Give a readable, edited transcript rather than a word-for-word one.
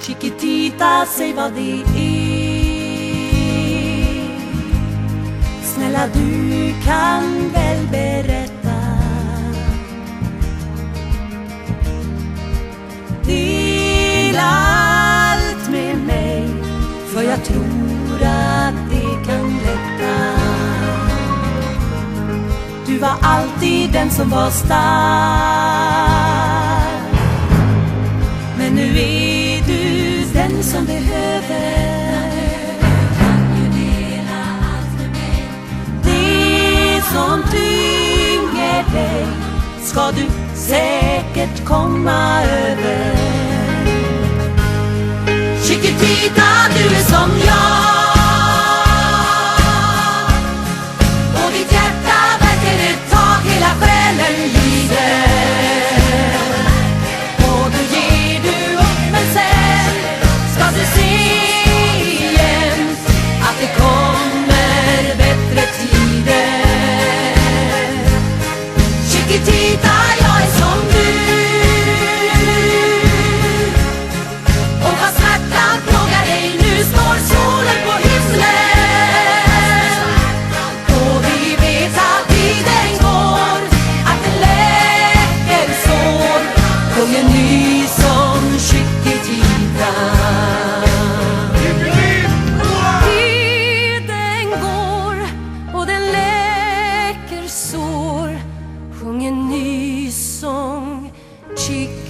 Chiquitita, säg vad det är. Snälla, du kan väl berätta. Dela allt med mig, för jag tror att det kan lätta. Du var alltid den som var stark, men nu är du den som behöver. Kan ju dela allt med mig. Det som tynger dig ska du säkert komma över. Chiquitita, du är som jag, och ditt hjärta verkar ett tag, hela själen lider. Och då ger du upp, men sen ska du se igen att det kommer bättre tider. Chiquitita, jag är som du, och vad smärtan plågar dig, nu står solen på himlen. Och vi vet att tiden går, att det läker sår. Sjung en ny sång, Chiquitita. Tiden går och den läker sår. Sjung en ny sång, Chiquitita.